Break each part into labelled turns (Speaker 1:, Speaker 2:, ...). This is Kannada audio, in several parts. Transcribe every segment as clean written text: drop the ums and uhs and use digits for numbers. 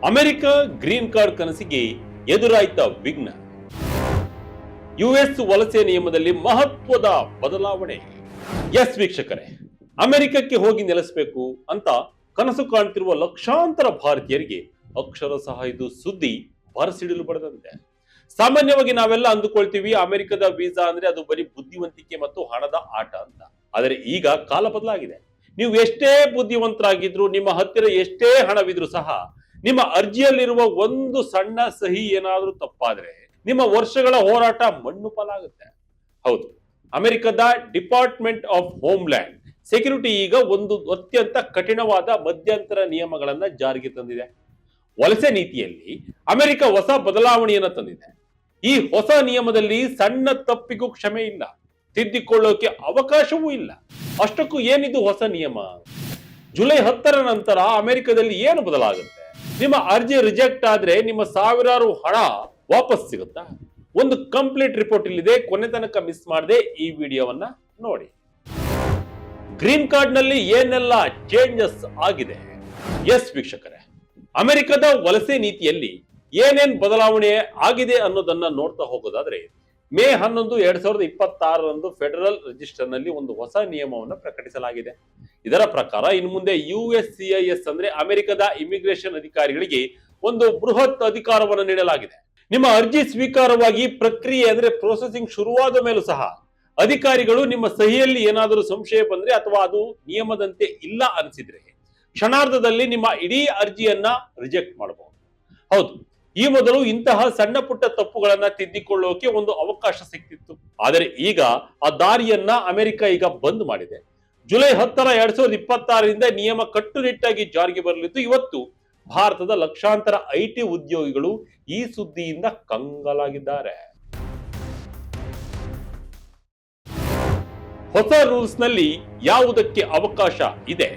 Speaker 1: ಅಮೆರಿಕ ಗ್ರೀನ್ ಕಾರ್ಡ್ ಕನಸಿಗೆ ಎದುರಾಯ್ತ ವಿಘ್ನ. ಯುಎಸ್ ವಲಸೆ ನಿಯಮದಲ್ಲಿ ಮಹತ್ವದ ಬದಲಾವಣೆ. ಎಸ್ ವೀಕ್ಷಕರೇ, ಅಮೆರಿಕಕ್ಕೆ ಹೋಗಿ ನೆಲೆಸಬೇಕು ಅಂತ ಕನಸು ಕಾಣ್ತಿರುವ ಲಕ್ಷಾಂತರ ಭಾರತೀಯರಿಗೆ ಅಕ್ಷರಶಃ ಇದು ಸುದ್ದಿ ಬರಸಿಡಿಲು ಬಡದಂತೆ. ಸಾಮಾನ್ಯವಾಗಿ ನಾವೆಲ್ಲ ಅಂದುಕೊಳ್ತೀವಿ ಅಮೆರಿಕದ ವೀಸಾ ಅಂದ್ರೆ ಅದು ಬರೀ ಬುದ್ಧಿವಂತಿಕೆ ಮತ್ತು ಹಣದ ಆಟ ಅಂತ. ಆದರೆ ಈಗ ಕಾಲ ಬದಲಾಗಿದೆ. ನೀವು ಎಷ್ಟೇ ಬುದ್ಧಿವಂತರಾಗಿದ್ರು, ನಿಮ್ಮ ಹತ್ತಿರ ಎಷ್ಟೇ ಹಣವಿದ್ರು ಸಹ ನಿಮ್ಮ ಅರ್ಜಿಯಲ್ಲಿರುವ ಒಂದು ಸಣ್ಣ ಸಹಿ ಏನಾದ್ರೂ ತಪ್ಪಾದ್ರೆ ನಿಮ್ಮ ವರ್ಷಗಳ ಹೋರಾಟ ಮಣ್ಣು ಪಾಲಾಗುತ್ತೆ. ಹೌದು, ಅಮೆರಿಕದ ಡಿಪಾರ್ಟ್ಮೆಂಟ್ ಆಫ್ ಹೋಮ್ಲ್ಯಾಂಡ್ ಸೆಕ್ಯೂರಿಟಿ ಈಗ ಒಂದು ಅತ್ಯಂತ ಕಠಿಣವಾದ ಮಧ್ಯಂತರ ನಿಯಮಗಳನ್ನ ಜಾರಿಗೆ ತಂದಿದೆ. ವಲಸೆ ನೀತಿಯಲ್ಲಿ ಅಮೆರಿಕ ಹೊಸ ಬದಲಾವಣೆಯನ್ನ ತಂದಿದೆ. ಈ ಹೊಸ ನಿಯಮದಲ್ಲಿ ಸಣ್ಣ ತಪ್ಪಿಗೂ ಕ್ಷಮೆ ಇಲ್ಲ, ತಿದ್ದಿಕೊಳ್ಳೋಕೆ ಅವಕಾಶವೂ ಇಲ್ಲ. ಅಷ್ಟಕ್ಕೂ ಏನಿದು ಹೊಸ ನಿಯಮ? ಜುಲೈ 10ರ ನಂತರ ಅಮೆರಿಕದಲ್ಲಿ ಏನು ಬದಲಾಗುತ್ತೆ? ನಿಮ್ಮ ಅರ್ಜಿ ರಿಜೆಕ್ಟ್ ಆದ್ರೆ ನಿಮ್ಮ ಸಾವಿರಾರು ಹಣ ವಾಪಸ್ ಸಿಗುತ್ತಾ? ಒಂದು ಕಂಪ್ಲೀಟ್ ರಿಪೋರ್ಟ್ ಇಲ್ಲಿದೆ, ಕೊನೆ ತನಕ ಮಿಸ್ ಮಾಡದೆ ಈ ವಿಡಿಯೋವನ್ನ ನೋಡಿ. ಗ್ರೀನ್ ಕಾರ್ಡ್ ನಲ್ಲಿ ಏನೆಲ್ಲ ಚೇಂಜಸ್ ಆಗಿದೆ? ಎಸ್ ವೀಕ್ಷಕರೇ, ಅಮೆರಿಕದ ವಲಸೆ ನೀತಿಯಲ್ಲಿ ಏನೇನ್ ಬದಲಾವಣೆ ಆಗಿದೆ ಅನ್ನೋದನ್ನ ನೋಡ್ತಾ ಹೋಗೋದಾದ್ರೆ, ಮೇ 11, 2026ರಂದು ಫೆಡರಲ್ ರಿಜಿಸ್ಟರ್ ನಲ್ಲಿ ಒಂದು ಹೊಸ ನಿಯಮವನ್ನು ಪ್ರಕಟಿಸಲಾಗಿದೆ. ಇದರ ಪ್ರಕಾರ ಇನ್ನು ಮುಂದೆ USCIS ಅಂದ್ರೆ ಅಮೆರಿಕದ ಇಮಿಗ್ರೇಷನ್ ಅಧಿಕಾರಿಗಳಿಗೆ ಒಂದು ಬೃಹತ್ ಅಧಿಕಾರವನ್ನು ನೀಡಲಾಗಿದೆ. ನಿಮ್ಮ ಅರ್ಜಿ ಸ್ವೀಕಾರವಾಗಿ ಪ್ರಕ್ರಿಯೆ ಅಂದ್ರೆ ಪ್ರೊಸೆಸಿಂಗ್ ಶುರುವಾದ ಮೇಲೂ ಸಹ ಅಧಿಕಾರಿಗಳು ನಿಮ್ಮ ಸಹಿಯಲ್ಲಿ ಏನಾದರೂ ಸಂಶಯ ಬಂದ್ರೆ ಅಥವಾ ಅದು ನಿಯಮದಂತೆ ಇಲ್ಲ ಅನಿಸಿದ್ರೆ ಕ್ಷಣಾರ್ಧದಲ್ಲಿ ನಿಮ್ಮ ಇಡೀ ಅರ್ಜಿಯನ್ನ ರಿಜೆಕ್ಟ್ ಮಾಡಬಹುದು. ಹೌದು, ಈ ಮೊದಲು ಇಂತಹ ಸಣ್ಣ ಪುಟ್ಟ ತಪ್ಪುಗಳನ್ನ ತಿದ್ದಿಕೊಳ್ಳೋಕೆ ಒಂದು ಅವಕಾಶ ಸಿಕ್ತಿತ್ತು. ಆದರೆ ಈಗ ಆ ದಾರಿಯನ್ನ ಅಮೆರಿಕ ಈಗ ಬಂದ್ ಮಾಡಿದೆ. ಜುಲೈ 10, 2026ರಿಂದ ನಿಯಮ ಕಟ್ಟುನಿಟ್ಟಾಗಿ ಜಾರಿಗೆ ಬರಲಿದ್ದು ಇವತ್ತು ಭಾರತದ ಲಕ್ಷಾಂತರ IT ಉದ್ಯೋಗಿಗಳು ಈ ಸುದ್ದಿಯಿಂದ ಕಂಗಾಲಾಗಿದ್ದಾರೆ. ಹೊಸ ರೂಲ್ಸ್ ನಲ್ಲಿ ಯಾವುದಕ್ಕೆ ಅವಕಾಶ ಇದೆ?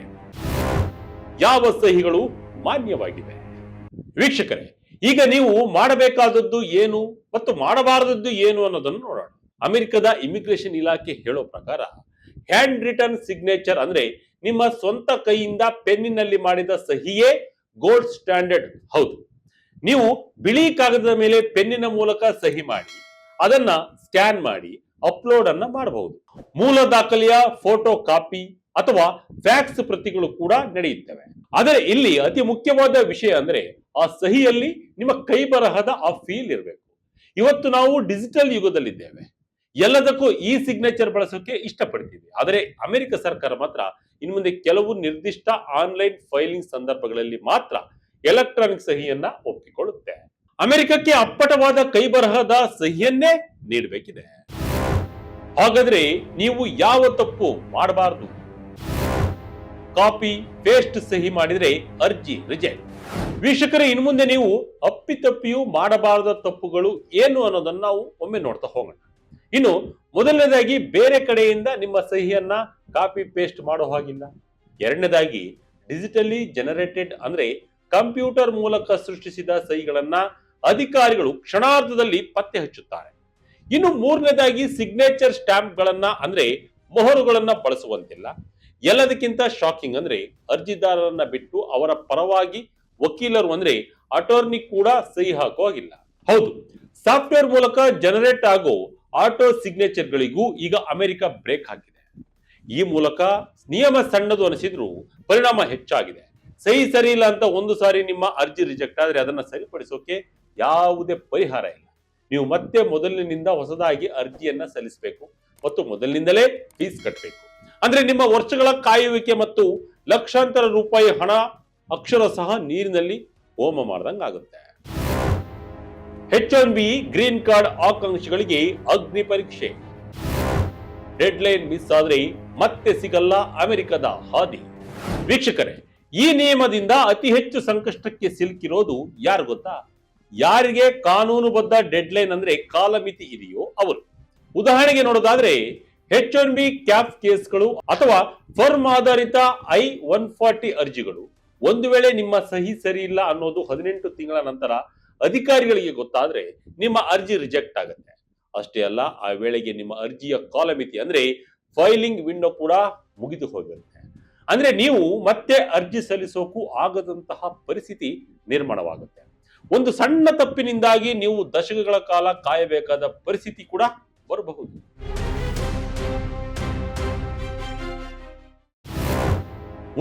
Speaker 1: ಯಾವ ಸಹಿಗಳು ಮಾನ್ಯವಾಗಿವೆ? ವೀಕ್ಷಕರೇ, ಈಗ ನೀವು ಮಾಡಬೇಕಾದದ್ದು ಏನು ಮತ್ತು ಮಾಡಬಾರದದ್ದು ಏನು ಅನ್ನೋದನ್ನು ನೋಡೋಣ. ಅಮೆರಿಕದ ಇಮಿಗ್ರೇಷನ್ ಇಲಾಖೆ ಹೇಳೋ ಪ್ರಕಾರ ಹ್ಯಾಂಡ್ ರಿಟನ್ ಸಿಗ್ನೇಚರ್ ಅಂದ್ರೆ ನಿಮ್ಮ ಸ್ವಂತ ಕೈಯಿಂದ ಪೆನ್ನಿನಲ್ಲಿ ಮಾಡಿದ ಸಹಿಯೇ ಗೋಲ್ಡ್ ಸ್ಟ್ಯಾಂಡರ್ಡ್. ಹೌದು, ನೀವು ಬಿಳಿ ಕಾಗದದ ಮೇಲೆ ಪೆನ್ನಿನ ಮೂಲಕ ಸಹಿ ಮಾಡಿ ಅದನ್ನ ಸ್ಕ್ಯಾನ್ ಮಾಡಿ ಅಪ್ಲೋಡ್ ಅನ್ನ ಮಾಡಬಹುದು. ಮೂಲ ದಾಖಲೆಯ ಫೋಟೋ ಕಾಪಿ ಅಥವಾ ಫ್ಯಾಕ್ಸ್ ಪ್ರತಿಗಳು ಕೂಡ ನಡೆಯುತ್ತವೆ. ಆದರೆ ಇಲ್ಲಿ ಅತಿ ಮುಖ್ಯವಾದ ವಿಷಯ ಅಂದ್ರೆ ಆ ಸಹಿಯಲ್ಲಿ ನಿಮ್ಮ ಕೈ ಬರಹದ ಆ ಫೀಲ್ ಇರಬೇಕು. ಇವತ್ತು ನಾವು ಡಿಜಿಟಲ್ ಯುಗದಲ್ಲಿದ್ದೇವೆ, ಎಲ್ಲದಕ್ಕೂ ಈ ಸಿಗ್ನೇಚರ್ ಬಳಸೋಕೆ ಇಷ್ಟಪಡ್ತೀವಿ. ಆದರೆ ಅಮೆರಿಕ ಸರ್ಕಾರ ಮಾತ್ರ ಇನ್ನು ಮುಂದೆ ಕೆಲವು ನಿರ್ದಿಷ್ಟ ಆನ್ಲೈನ್ ಫೈಲಿಂಗ್ ಸಂದರ್ಭಗಳಲ್ಲಿ ಮಾತ್ರ ಎಲೆಕ್ಟ್ರಾನಿಕ್ ಸಹಿಯನ್ನ ಒಪ್ಪಿಕೊಳ್ಳುತ್ತೆ. ಅಮೆರಿಕಕ್ಕೆ ಅಪ್ಪಟವಾದ ಕೈ ಬರಹದ ಸಹಿಯನ್ನೇ ನೀಡಬೇಕಿದೆ. ಹಾಗಾದ್ರೆ ನೀವು ಯಾವ ತಪ್ಪು ಮಾಡಬಾರದು? ಕಾಪಿ ಪೇಸ್ಟ್ ಸಹಿ ಮಾಡಿದ್ರೆ ಅರ್ಜಿ ರಿಜೆಕ್ಟ್. ವೀಕ್ಷಕರೇ, ಇನ್ನು ಮುಂದೆ ನೀವು ಅಪ್ಪಿತಪ್ಪಿಯೂ ಮಾಡಬಾರದ ತಪ್ಪುಗಳು ಏನು ಅನ್ನೋದನ್ನ ನಾವು ಒಮ್ಮೆ ನೋಡ್ತಾ ಹೋಗೋಣ. ಇನ್ನು ಮೊದಲನೇದಾಗಿ, ಬೇರೆ ಕಡೆಯಿಂದ ನಿಮ್ಮ ಸಹಿಯನ್ನ ಕಾಪಿ ಪೇಸ್ಟ್ ಮಾಡೋ ಹಾಗಿಲ್ಲ. ಎರಡನೇದಾಗಿ, ಡಿಜಿಟಲಿ ಜನರೇಟೆಡ್ ಅಂದ್ರೆ ಕಂಪ್ಯೂಟರ್ ಮೂಲಕ ಸೃಷ್ಟಿಸಿದ ಸಹಿಗಳನ್ನ ಅಧಿಕಾರಿಗಳು ಕ್ಷಣಾರ್ಧದಲ್ಲಿ ಪತ್ತೆ ಹಚ್ಚುತ್ತಾರೆ. ಇನ್ನು ಮೂರನೇದಾಗಿ, ಸಿಗ್ನೇಚರ್ ಸ್ಟ್ಯಾಂಪ್ ಗಳನ್ನ ಅಂದ್ರೆ ಮೊಹರುಗಳನ್ನ ಬಳಸುವಂತಿಲ್ಲ. ಎಲ್ಲದಕ್ಕಿಂತ ಶಾಕಿಂಗ್ ಅಂದ್ರೆ ಅರ್ಜಿದಾರರನ್ನ ಬಿಟ್ಟು ಅವರ ಪರವಾಗಿ ವಕೀಲರು ಅಂದ್ರೆ ಅಟಾರ್ನಿ ಕೂಡ ಸಹಿ ಹಾಕೋ ಹಾಗಿಲ್ಲ. ಹೌದು, ಸಾಫ್ಟ್ವೇರ್ ಮೂಲಕ ಜನರೇಟ್ ಆಗೋ ಆಟೋ ಸಿಗ್ನೇಚರ್ ಗಳಿಗೂ ಈಗ ಅಮೆರಿಕ ಬ್ರೇಕ್ ಹಾಕಿದೆ. ಈ ಮೂಲಕ ನಿಯಮ ಸಣ್ಣದು ಅನಿಸಿದ್ರು ಪರಿಣಾಮ ಹೆಚ್ಚಾಗಿದೆ. ಸಹಿ ಸರಿ ಇಲ್ಲ ಅಂತ ಒಂದು ಸಾರಿ ನಿಮ್ಮ ಅರ್ಜಿ ರಿಜೆಕ್ಟ್ ಆದ್ರೆ ಅದನ್ನ ಸರಿಪಡಿಸೋಕೆ ಯಾವುದೇ ಪರಿಹಾರ ಇಲ್ಲ. ನೀವು ಮತ್ತೆ ಮೊದಲಿನಿಂದ ಹೊಸದಾಗಿ ಅರ್ಜಿಯನ್ನ ಸಲ್ಲಿಸಬೇಕು ಮತ್ತು ಮೊದಲಿನಿಂದಲೇ ಫೀಸ್ ಕಟ್ಟಬೇಕು. ಅಂದ್ರೆ ನಿಮ್ಮ ವರ್ಷಗಳ ಕಾಯುವಿಕೆ ಮತ್ತು ಲಕ್ಷಾಂತರ ರೂಪಾಯಿ ಹಣ ಅಕ್ಷರಶಃ ನೀರಿನಲ್ಲಿ ಹೋಮ ಮಾಡ್ದಂಗಾಗುತ್ತೆ. H1B ಗ್ರೀನ್ ಕಾರ್ಡ್ ಆಕಾಂಕ್ಷಿಗಳಿಗೆ ಅಗ್ನಿ ಪರೀಕ್ಷೆ. ಡೆಡ್ ಲೈನ್ ಮಿಸ್ ಆದ್ರೆ ಮತ್ತೆ ಸಿಗಲ್ಲ ಅಮೆರಿಕದ ಹಾದಿ. ವೀಕ್ಷಕರೇ, ಈ ನಿಯಮದಿಂದ ಅತಿ ಹೆಚ್ಚು ಸಂಕಷ್ಟಕ್ಕೆ ಸಿಲುಕಿರೋದು ಯಾರು ಗೊತ್ತಾ? ಯಾರಿಗೆ ಕಾನೂನುಬದ್ಧ ಡೆಡ್ ಲೈನ್ ಅಂದ್ರೆ ಕಾಲಮಿತಿ ಇದೆಯೋ ಅವರು. ಉದಾಹರಣೆಗೆ ನೋಡೋದಾದ್ರೆ H1B ಕ್ಯಾಪ್ ಕೇಸ್ಗಳು ಅಥವಾ ಫರ್ಮ್ ಆಧಾರಿತ I-140 ಅರ್ಜಿಗಳು. ಒಂದು ವೇಳೆ ನಿಮ್ಮ ಸಹಿ ಸರಿ ಇಲ್ಲ ಅನ್ನೋದು 18 ತಿಂಗಳ ನಂತರ ಅಧಿಕಾರಿಗಳಿಗೆ ಗೊತ್ತಾದ್ರೆ ನಿಮ್ಮ ಅರ್ಜಿ ರಿಜೆಕ್ಟ್ ಆಗುತ್ತೆ. ಅಷ್ಟೇ ಅಲ್ಲ, ಆ ವೇಳೆಗೆ ನಿಮ್ಮ ಅರ್ಜಿಯ ಕಾಲಮಿತಿ ಅಂದ್ರೆ ಫೈಲಿಂಗ್ ವಿಂಡೋ ಕೂಡ ಮುಗಿದು ಹೋಗಿರುತ್ತೆ. ಅಂದ್ರೆ ನೀವು ಮತ್ತೆ ಅರ್ಜಿ ಸಲ್ಲಿಸೋಕು ಆಗದಂತಹ ಪರಿಸ್ಥಿತಿ ನಿರ್ಮಾಣವಾಗುತ್ತೆ. ಒಂದು ಸಣ್ಣ ತಪ್ಪಿನಿಂದಾಗಿ ನೀವು ದಶಕಗಳ ಕಾಲ ಕಾಯಬೇಕಾದ ಪರಿಸ್ಥಿತಿ ಕೂಡ ಬರಬಹುದು.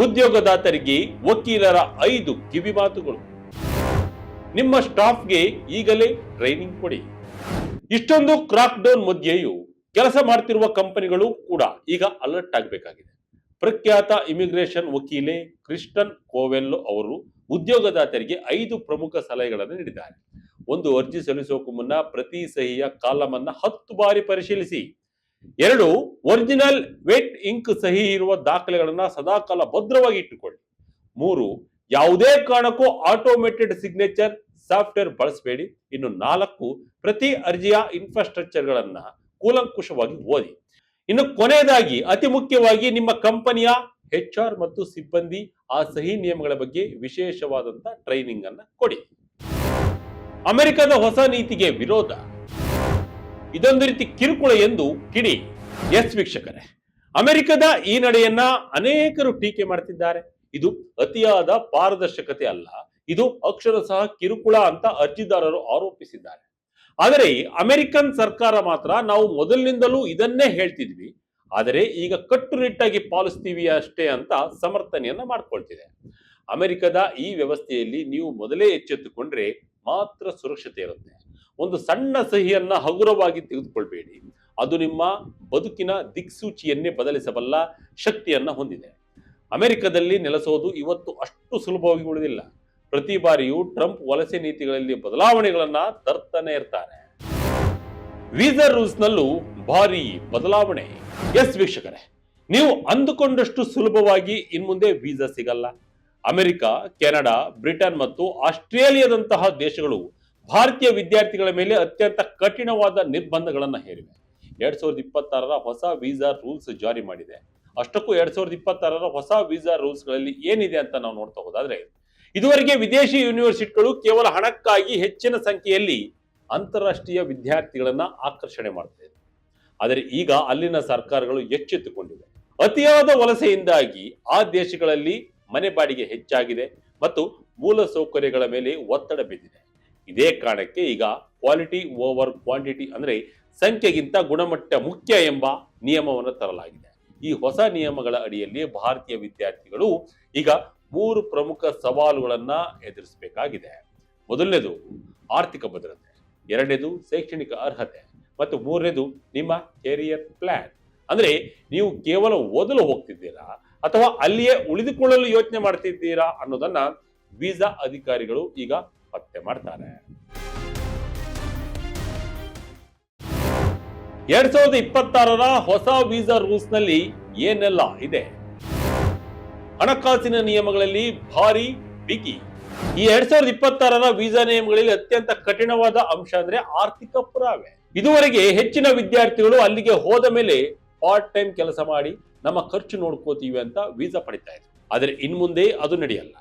Speaker 1: ಉದ್ಯೋಗದಾತರಿಗೆ ವಕೀಲರ 5 ಕಿವಿಮಾತುಗಳು. ನಿಮ್ಮ ಸ್ಟಾಫ್ಗೆ ಈಗಲೇ ಟ್ರೈನಿಂಗ್ ಕೊಡಿ. ಇಷ್ಟೊಂದು ಕ್ರಾಕ್ ಡೌನ್ ಮಧ್ಯೆಯೂ ಕೆಲಸ ಮಾಡ್ತಿರುವ ಕಂಪನಿಗಳು ಕೂಡ ಈಗ ಅಲರ್ಟ್ ಆಗಬೇಕಾಗಿದೆ. ಪ್ರಖ್ಯಾತ ಇಮಿಗ್ರೇಷನ್ ವಕೀಲೆ ಕ್ರಿಸ್ಟನ್ ಕೋವೆಲ್ಲೋ ಅವರು ಉದ್ಯೋಗದಾತರಿಗೆ 5 ಪ್ರಮುಖ ಸಲಹೆಗಳನ್ನು ನೀಡಿದ್ದಾರೆ. ಒಂದು, ಅರ್ಜಿ ಸಲ್ಲಿಸೋಕು ಮುನ್ನ ಪ್ರತಿ ಸಹಿಯ ಕಾಲಮ್ ಅನ್ನ 10 ಬಾರಿ ಪರಿಶೀಲಿಸಿ. 2, ಒರಿಜಿನಲ್ ವೆಟ್ ಇಂಕ್ ಸಹಿ ಇರುವ ದಾಖಲೆಗಳನ್ನ ಸದಾಕಾಲ ಭದ್ರವಾಗಿ ಇಟ್ಟುಕೊಳ್ಳಿ. 3, ಯಾವುದೇ ಕಾರಣಕ್ಕೂ ಆಟೋಮೇಟೆಡ್ ಸಿಗ್ನೇಚರ್ ಸಾಫ್ಟ್ವೇರ್ ಬಳಸಬೇಡಿ. ಇನ್ನು 4, ಪ್ರತಿ ಅರ್ಜಿಯ ಇನ್ಫ್ರಾಸ್ಟ್ರಕ್ಚರ್ ಗಳನ್ನ ಕೂಲಂಕುಷವಾಗಿ ಓದಿ. ಇನ್ನು ಕೊನೆಯದಾಗಿ, ಅತಿ ಮುಖ್ಯವಾಗಿ, ನಿಮ್ಮ ಕಂಪನಿಯ HR ಮತ್ತು ಸಿಬ್ಬಂದಿ ಆ ಸಹಿ ನಿಯಮಗಳ ಬಗ್ಗೆ ವಿಶೇಷವಾದಂತ ಟ್ರೈನಿಂಗ್ ಅನ್ನ ಕೊಡಿ. ಅಮೆರಿಕದ ಹೊಸ ನೀತಿಗೆ ವಿರೋಧ, ಇದೊಂದು ರೀತಿ ಕಿರುಕುಳ ಎಂದು ಕಿಡಿ. ಎಸ್ ವೀಕ್ಷಕರೇ, ಅಮೆರಿಕದ ಈ ನಡೆಯನ್ನ ಅನೇಕರು ಟೀಕೆ ಮಾಡ್ತಿದ್ದಾರೆ. ಇದು ಅತಿಯಾದ ಪಾರದರ್ಶಕತೆ ಅಲ್ಲ, ಇದು ಅಕ್ಷರಶಃ ಕಿರುಕುಳ ಅಂತ ಅರ್ಜಿದಾರರು ಆರೋಪಿಸಿದ್ದಾರೆ. ಆದರೆ ಅಮೆರಿಕನ್ ಸರ್ಕಾರ ಮಾತ್ರ ನಾವು ಮೊದಲಿನಿಂದಲೂ ಇದನ್ನೇ ಹೇಳ್ತಿದ್ವಿ, ಆದರೆ ಈಗ ಕಟ್ಟುನಿಟ್ಟಾಗಿ ಪಾಲಿಸ್ತೀವಿ ಅಷ್ಟೇ ಅಂತ ಸಮರ್ಥನೆಯನ್ನ ಮಾಡ್ಕೊಳ್ತಿದೆ. ಅಮೆರಿಕದ ಈ ವ್ಯವಸ್ಥೆಯಲ್ಲಿ ನೀವು ಮೊದಲೇ ಎಚ್ಚೆತ್ತುಕೊಂಡ್ರೆ ಮಾತ್ರ ಸುರಕ್ಷತೆ ಇರುತ್ತೆ. ಒಂದು ಸಣ್ಣ ಸಹಿಯನ್ನ ಹಗುರವಾಗಿ ತೆಗೆದುಕೊಳ್ಬೇಡಿ, ಅದು ನಿಮ್ಮ ಬದುಕಿನ ದಿಕ್ಸೂಚಿಯನ್ನೇ ಬದಲಿಸಬಲ್ಲ ಶಕ್ತಿಯನ್ನ ಹೊಂದಿದೆ. ಅಮೆರಿಕದಲ್ಲಿ ನೆಲೆಸೋದು ಇವತ್ತು ಅಷ್ಟು ಸುಲಭವಾಗಿ ಉಳಿದಿಲ್ಲ. ಪ್ರತಿ ಬಾರಿಯೂ ಟ್ರಂಪ್ ವಲಸೆ ನೀತಿಗಳಲ್ಲಿ ಬದಲಾವಣೆಗಳನ್ನ ತರ್ತಾನೆ ಇರ್ತಾರೆ. ವೀಸಾ ರೂಲ್ಸ್ ನಲ್ಲೂ ಭಾರಿ ಬದಲಾವಣೆ. ಎಸ್ ವೀಕ್ಷಕರೇ, ನೀವು ಅಂದುಕೊಂಡಷ್ಟು ಸುಲಭವಾಗಿ ಇನ್ಮುಂದೆ ವೀಸಾ ಸಿಗಲ್ಲ. ಅಮೆರಿಕ, ಕೆನಡಾ, ಬ್ರಿಟನ್ ಮತ್ತು ಆಸ್ಟ್ರೇಲಿಯಾದಂತಹ ದೇಶಗಳು ಭಾರತೀಯ ವಿದ್ಯಾರ್ಥಿಗಳ ಮೇಲೆ ಅತ್ಯಂತ ಕಠಿಣವಾದ ನಿರ್ಬಂಧಗಳನ್ನ ಹೇರಿವೆ. 2026ರ ಹೊಸ ವೀಸಾ ರೂಲ್ಸ್ ಜಾರಿ ಮಾಡಿದೆ. ಅಷ್ಟಕ್ಕೂ 2026ರ ಹೊಸ ವೀಸಾ ರೂಲ್ಸ್ ಗಳಲ್ಲಿ ಏನಿದೆ ಅಂತ ನಾವು ನೋಡ್ತಾ ಹೋದಾದ್ರೆ, ಇದುವರೆಗೆ ವಿದೇಶಿ ಯೂನಿವರ್ಸಿಟಿಗಳು ಕೇವಲ ಹಣಕ್ಕಾಗಿ ಹೆಚ್ಚಿನ ಸಂಖ್ಯೆಯಲ್ಲಿ ಅಂತಾರಾಷ್ಟ್ರೀಯ ವಿದ್ಯಾರ್ಥಿಗಳನ್ನ ಆಕರ್ಷಣೆ ಮಾಡ್ತಾ ಇದೆ. ಆದರೆ ಈಗ ಅಲ್ಲಿನ ಸರ್ಕಾರಗಳು ಎಚ್ಚೆತ್ತುಕೊಂಡಿವೆ. ಅತಿಯಾದ ವಲಸೆಯಿಂದಾಗಿ ಆ ದೇಶಗಳಲ್ಲಿ ಮನೆ ಬಾಡಿಗೆ ಹೆಚ್ಚಾಗಿದೆ ಮತ್ತು ಮೂಲ ಸೌಕರ್ಯಗಳ ಮೇಲೆ ಒತ್ತಡ ಬಿದ್ದಿದೆ. ಇದೇ ಕಾರಣಕ್ಕೆ ಈಗ ಕ್ವಾಲಿಟಿ ಓವರ್ ಕ್ವಾಂಟಿಟಿ, ಅಂದ್ರೆ ಸಂಖ್ಯೆಗಿಂತ ಗುಣಮಟ್ಟ ಮುಖ್ಯ ಎಂಬ ನಿಯಮವನ್ನು ತರಲಾಗಿದೆ. ಈ ಹೊಸ ನಿಯಮಗಳ ಅಡಿಯಲ್ಲಿ ಭಾರತೀಯ ವಿದ್ಯಾರ್ಥಿಗಳು ಈಗ 3 ಪ್ರಮುಖ ಸವಾಲುಗಳನ್ನ ಎದುರಿಸಬೇಕಾಗಿದೆ. ಮೊದಲನೇದು ಆರ್ಥಿಕ ಭದ್ರತೆ, 2ನೇದು ಶೈಕ್ಷಣಿಕ ಅರ್ಹತೆ ಮತ್ತು 3ನೇದು ನಿಮ್ಮ ಕೆರಿಯರ್ ಪ್ಲಾನ್. ಅಂದ್ರೆ ನೀವು ಕೇವಲ ಓದಲು ಹೋಗ್ತಿದ್ದೀರಾ ಅಥವಾ ಅಲ್ಲಿಯೇ ಉಳಿದುಕೊಳ್ಳಲು ಯೋಚನೆ ಮಾಡ್ತಿದ್ದೀರಾ ಅನ್ನೋದನ್ನ ವೀಸಾ ಅಧಿಕಾರಿಗಳು ಈಗ ಪತ್ತೆ ಮಾಡ್ತಾರೆ. 2026ರ ಹೊಸ ವೀಸಾ ರೂಲ್ಸ್ ನಲ್ಲಿ ಏನೆಲ್ಲ ಇದೆ? ಹಣಕಾಸಿನ ನಿಯಮಗಳಲ್ಲಿ ಭಾರಿ ಬಿಗಿ. ಈ 2026ರ ವೀಸಾ ನಿಯಮಗಳಲ್ಲಿ ಅತ್ಯಂತ ಕಠಿಣವಾದ ಅಂಶ ಅಂದ್ರೆ ಆರ್ಥಿಕ ಪುರಾವೆ. ಇದುವರೆಗೆ ಹೆಚ್ಚಿನ ವಿದ್ಯಾರ್ಥಿಗಳು ಅಲ್ಲಿಗೆ ಹೋದ ಮೇಲೆ ಪಾರ್ಟ್ ಟೈಮ್ ಕೆಲಸ ಮಾಡಿ ನಮ್ಮ ಖರ್ಚು ನೋಡ್ಕೋತೀವಿ ಅಂತ ವೀಸಾ ಪಡಿತಾ ಇದ್ರು. ಆದರೆ ಇನ್ಮುಂದೆ ಅದು ನಡೆಯಲ್ಲ.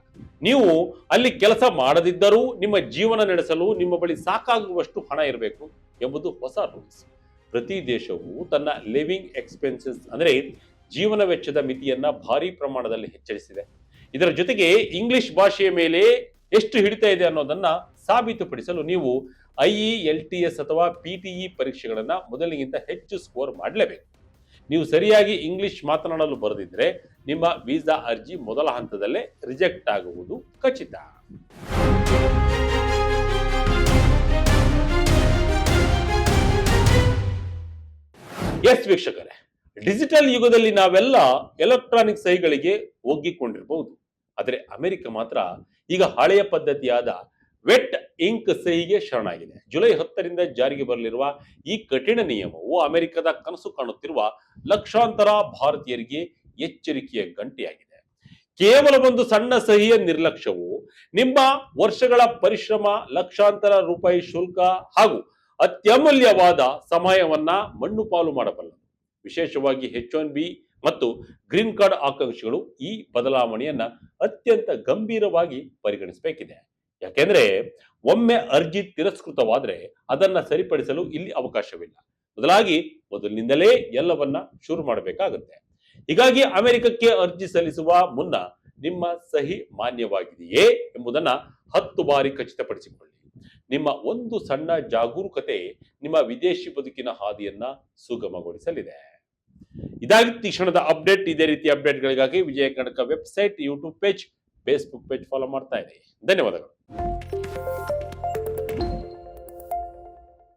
Speaker 1: ನೀವು ಅಲ್ಲಿ ಕೆಲಸ ಮಾಡದಿದ್ದರೂ ನಿಮ್ಮ ಜೀವನ ನಡೆಸಲು ನಿಮ್ಮ ಬಳಿ ಸಾಕಾಗುವಷ್ಟು ಹಣ ಇರಬೇಕು ಎಂಬುದು ಹೊಸ ರೂಲ್ಸ್. ಪ್ರತಿ ದೇಶವು ತನ್ನ ಲಿವಿಂಗ್ ಎಕ್ಸ್ಪೆನ್ಸಸ್ ಅಂದ್ರೆ ಜೀವನ ವೆಚ್ಚದ ಮಿತಿಯನ್ನ ಭಾರಿ ಪ್ರಮಾಣದಲ್ಲಿ ಹೆಚ್ಚರಿಸಿದೆ. ಇದರ ಜೊತೆಗೆ ಇಂಗ್ಲಿಷ್ ಭಾಷೆಯ ಮೇಲೆ ಎಷ್ಟು ಹಿಡಿತಾ ಇದೆ ಅನ್ನೋದನ್ನ ಸಾಬೀತುಪಡಿಸಲು ನೀವು IELTS ಅಥವಾ PTE ಪರೀಕ್ಷೆಗಳನ್ನ ಮೊದಲಿಗಿಂತ ಹೆಚ್ಚು ಸ್ಕೋರ್ ಮಾಡಲೇಬೇಕು. ನೀವು ಸರಿಯಾಗಿ ಇಂಗ್ಲಿಷ್ ಮಾತನಾಡಲು ಬರೆದಿದ್ರೆ ನಿಮ್ಮ ವೀಸಾ ಅರ್ಜಿ ಮೊದಲ ಹಂತದಲ್ಲೇ ರಿಜೆಕ್ಟ್ ಆಗುವುದು ಖಚಿತ. ಎಸ್ ವೀಕ್ಷಕರೇ, ಡಿಜಿಟಲ್ ಯುಗದಲ್ಲಿ ನಾವೆಲ್ಲ ಎಲೆಕ್ಟ್ರಾನಿಕ್ ಸಹಿಗಳಿಗೆ ಒಗ್ಗಿಕೊಂಡಿರಬಹುದು. ಆದರೆ ಅಮೆರಿಕ ಮಾತ್ರ ಈಗ ಹಳೆಯ ಪದ್ಧತಿಯಾದ ವೆಟ್ ಇಂಕ್ ಸಹಿಗೆ ಶರಣಾಗಿದೆ. ಜುಲೈ 10ರಿಂದ ಜಾರಿಗೆ ಬರಲಿರುವ ಈ ಕಠಿಣ ನಿಯಮವು ಅಮೆರಿಕದ ಕನಸು ಕಾಣುತ್ತಿರುವ ಲಕ್ಷಾಂತರ ಭಾರತೀಯರಿಗೆ ಎಚ್ಚರಿಕೆಯ ಗಂಟೆಯಾಗಿದೆ. ಕೇವಲ ಒಂದು ಸಣ್ಣ ಸಹಿಯ ನಿರ್ಲಕ್ಷ್ಯವು ನಿಮ್ಮ ವರ್ಷಗಳ ಪರಿಶ್ರಮ, ಲಕ್ಷಾಂತರ ರೂಪಾಯಿ ಶುಲ್ಕ ಹಾಗೂ ಅತ್ಯಮೂಲ್ಯವಾದ ಸಮಯವನ್ನ ಮಣ್ಣು ಪಾಲು ಮಾಡಬಲ್ಲದು. ವಿಶೇಷವಾಗಿ H1B ಮತ್ತು ಗ್ರೀನ್ ಕಾರ್ಡ್ ಆಕಾಂಕ್ಷಿಗಳು ಈ ಬದಲಾವಣೆಯನ್ನ ಅತ್ಯಂತ ಗಂಭೀರವಾಗಿ ಪರಿಗಣಿಸಬೇಕಿದೆ. ಯಾಕೆಂದ್ರೆ ಒಮ್ಮೆ ಅರ್ಜಿ ತಿರಸ್ಕೃತವಾದ್ರೆ ಅದನ್ನ ಸರಿಪಡಿಸಲು ಇಲ್ಲಿ ಅವಕಾಶವಿಲ್ಲ. ಬದಲಾಗಿ ಮೊದಲಿನಿಂದಲೇ ಎಲ್ಲವನ್ನ ಶುರು ಮಾಡಬೇಕಾಗುತ್ತೆ. ಹೀಗಾಗಿ ಅಮೆರಿಕಕ್ಕೆ ಅರ್ಜಿ ಸಲ್ಲಿಸುವ ಮುನ್ನ ನಿಮ್ಮ ಸಹಿ ಮಾನ್ಯವಾಗಿದೆಯೇ ಎಂಬುದನ್ನ 10 ಬಾರಿ ಖಚಿತಪಡಿಸಿಕೊಳ್ಳಿ. ನಿಮ್ಮ ಒಂದು ಸಣ್ಣ ಜಾಗರೂಕತೆ ನಿಮ್ಮ ವಿದೇಶಿ ಬದುಕಿನ ಹಾದಿಯನ್ನ ಸುಗಮಗೊಳಿಸಲಿದೆ. ಇದಾಗಿತ್ತು ಈ ಕ್ಷಣದ ಅಪ್ಡೇಟ್. ಇದೇ ರೀತಿ ಅಪ್ಡೇಟ್ಗಳಿಗಾಗಿ Vijaya Karnataka website, YouTube page, Facebook page follow ಮಾಡ್ತಾ ಇರಿ. ಧನ್ಯವಾದಗಳು.